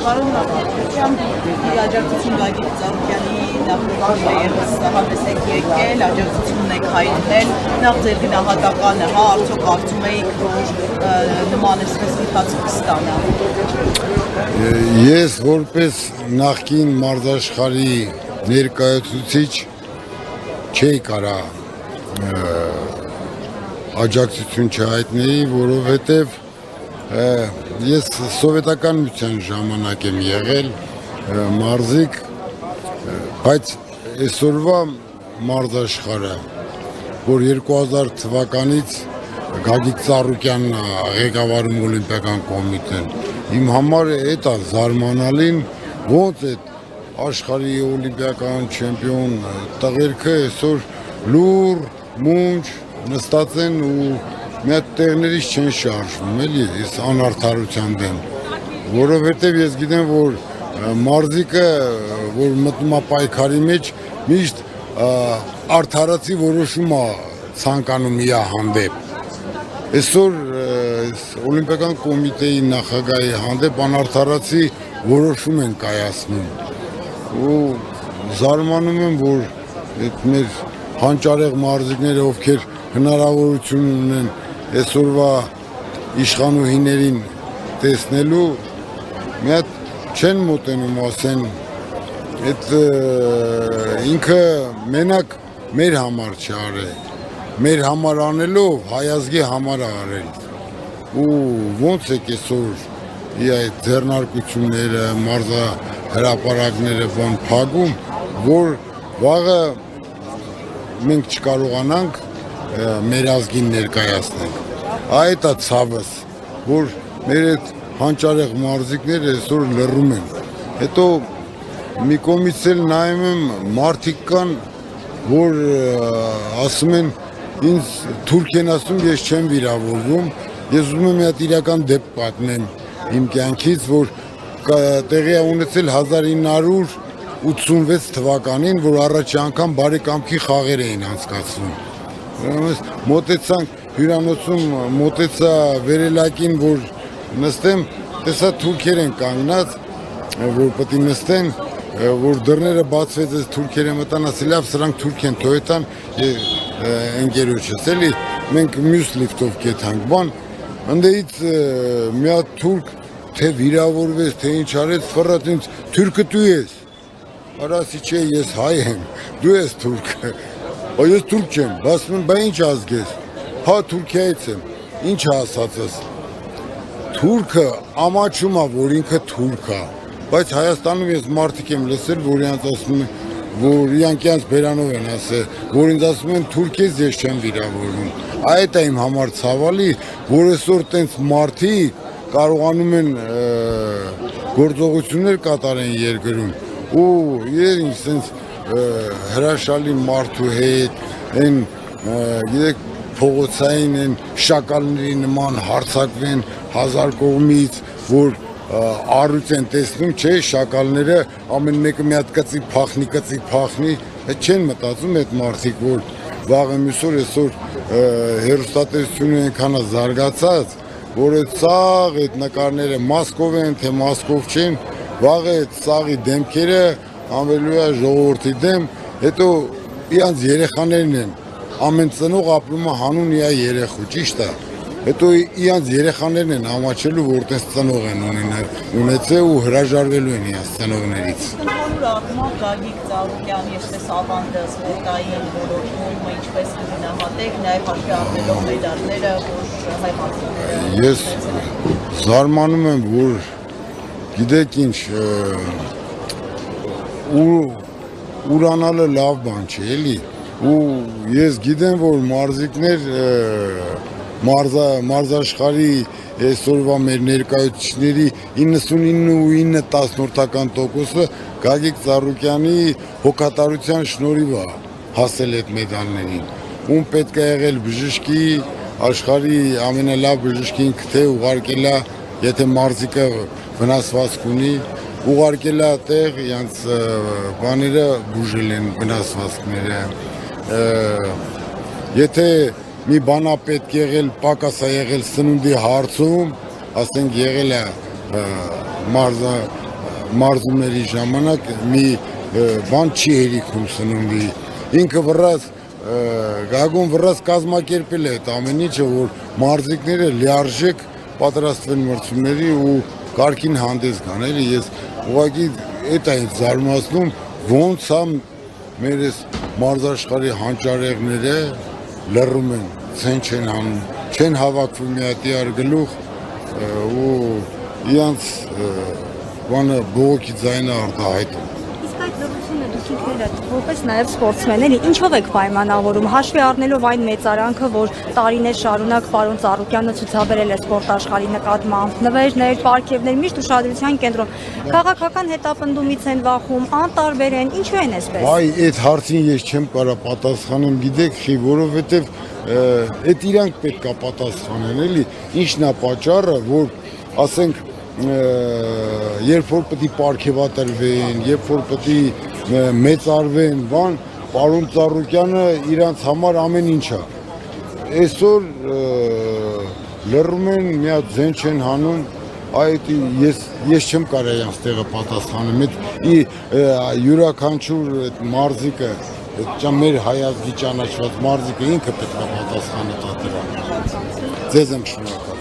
Պարոն նախագահությամբ աջակցություն Գագիկ Ծառուկյանի նախագահը ևս հանդես եք եկել, աջակցություն եք հայտնել, նախ ձեր գնահատականը, արդյոք կարծում եք, որ նման էսպես ընթացք կստանա։ Ես որպես նախկին մարզաշխարհի ներկայացուցիչ չէի կարա աջակցություն չհայտնեի, որովհետև ես սովետական միության ժամանակ եմ եղել մարզիկ, բայց այսօրվա մարզաշխարհը, որ 2000 թվականից Գագիկ Ծառուկյանն է ղեկավարում Օլիմպիական կոմիտեն, իմ համար է դա զարմանալին, ոնց է աշխարհի օլիմպիական չեմպիոն տղերքը այսօր լուր, մունջ նստած են ու մի հատ տեղներից չեն շարժվում, էլի, այս անարդարության դեմ, որովհետև ես գիտեմ, որ մարզիկը, որ մտնում է պայքարի մեջ, միշտ արդարացի որոշում է ցանկանում իր հանդեպ։ Այսօր Օլիմպիական կոմիտեի նախագահի հանդեպ անարդարացի որոշում են կայացնում ու զարմանում եմ, որ այդ մեր հանճարեղ մարզիկները, ովքեր հնարավորություն ունեն այսօրվա իշխանուհիներին տեսնելու, մի հատ չեն մոտենում, ասեն, այդ ինքը մենակ մեր համար չարել, մեր համար անելով հայազգի համար արել ու ոնց է այսօր այդ ձեռնարկությունները, մարզահրապարակները բան փակում, որ վաղը մենք չկարողանանք մեր ազգին ներկայացնել։ Այդ է ցավս, որ մեր այդ հանճարեղ մարզիկները այսօր լռում են։ Հետո մի կողմից էլ նայում եմ մարդիկ կան, որ ասում են ինձ թուրք են ասում, ես չեմ վիրավորվում, ես ուզում եմ մի հատ իրական դեպք պատմեմ իմ կյանքից, որ տեղի է ունեցել 1986 թվականին, որ առաջի անգամ բարեկամքի խաղեր էին անցկացվում։ Մոտեցանք հյուրանոցում, մոտեցա վերելակին, որ նստեմ, տեսա թուրքեր են կանգնած, որ պետք է նստեն, որ դռները բացվեց, այս թուրքերը մտան, ասի լավ, սրանք թուրք են, թողեցան ընկերոջս, էլի մենք մյուս լիֆտով կեթանք, բան, ընդեից մի հատ թուրք, թե վիրավորվեց, թե ինչ արեց, ֆռած ինձ, թուրքը դու ես, արասի չէ, ես հայ եմ, դու ես թուրքը, ես թուրք չեմ, ասում եմ, բա ինչ ազգ ես, հա Թուրքիայից եմ, ինչ ասածս, թուրքը ամաչում է, որ ինքը թուրք է, բայց Հայաստանում ես մարդիկ եմ լսել, որ իրանց ասում են, որ իրանք իրանց բերանով են ասել, որ ինձ ասում են թուրք ես, ես չեմ վիրավորվում, այդ է իմ համար ցավալի, որ այսօր տենց մարդիկ կարողանում են գործողություններ կատարեն երկրում ու ինչ սենց հրաշալի մարդու հետ, են գիտեք փողոցային են շակալների նման հարցակվեն 1000 կողմից, որ առույց են տեսնում, չէ, շակալները ամեն մեկը մի հատ կծիկ փախնի, չեն մտածում այդ մարդիկ, որ վաղը մյուսօր այսօր հեռուստատեսությունը այնքան է զարգացած, որ այդ սաղ այդ նկարները Մոսկով են, թե Մոսկով չեն, վաղը այդ սաղի դեմքերը անվելու է ժողովրդի դեմ, հետո իրանց երեխաներն են, ամեն ծնող ապրում է հանուն իր երեխու, ճիշտ է, հետո իրանց երեխաներն են ամաչելու, որ տես ծնող են ունեցել ու հրաժարվելու են իրանց ծնողներից։ Ընդհանուր առմամբ Գագիկ Ծառուկյանի այսպես ավանդը սպորտային ոլորտում ինչպես գնահատեք, նաև հաշվի առնելով մեդալները, որ հայ մարզիկները։ Ես զարմանում եմ, որ գիտեք ինչ, ուրանալը լավ բան չէ, էլի, ու ես գիտեմ, որ մարզիկներ մարզաշխարհի այսօրվա մեր ներկայացուցիչների 99.9% Գագիկ Ծառուկյանի հոգատարության շնորհիվ է հասել այդ մեդալներին, ում պետք է եղել բժշկի, աշխարհի ամենալավ բժշկին թե ուղարկելա, եթե մարզիկը վնասվածք ունի, ուղարկելա տեղ, իրանց բաները բուժել են վնասվածքները, եթե մի բանա պետք եղել, պակաս է եղել սնունդի հարցում, ասենք եղել է մարզումների ժամանակ մի բան չի հերիքում սնունի։ Ինքը վրաս գագուն վրաս կազմակերպել է այդ ամեն ինչը, որ մարզիկները լիարժեք պատրաստվեն մրցումների ու կարգին հանդես գան, էլի ես ուղղակի այդ այն զարմացնում, ոնց է մեր այս մարզաշխարհի հանճարեղները լռում են, չեն անում, չեն հավաքվում մի հատ իրար գլուխ ու իրանց բանը բողոքի ձայնը արտահայտում։ Իսկ այդ լռությունը դուք ինքներդ որպես նաև սպորտսմեն էլի ինչով եք պայմանավորում, հաշվի առնելով այն մեծարանքը, որ տարիներ շարունակ պարոն Ծառուկյանը ցուցաբերել է սպորտ աշխարհի նկատմամբ, նվերներ, պարգևներ, միշտ ուշադրության կենտրոն, քաղաքական հետապնդումից են վախում, անտարբեր են, ինչու են այսպես։ Այ այդ հարցին ես չեմ կարող պատասխանել, գիտեք, խի, որովհետև այդ իրանք պետք է պատասխանեն, էլի, ինչն է պատճառը, որ ասենք երբ որ պետք է պարգևատրվեն, երբ որ պետք է մեծարվեն, բան, պարոն Ծառուկյանը իրանց համար ամեն ինչ է։ Այսօր լռում են, մի հատ ձեն չեն հանում, այդ ես չեմ կարող իրանց տեղը պատասխանել, այդ յուրաքանչյուր այդ մարզիկը, մեր հայազգի ճանաչված մարզիկը ինքը պետք է պատասխանը տա դրան։ Ձեզ եմ շնորհակալ։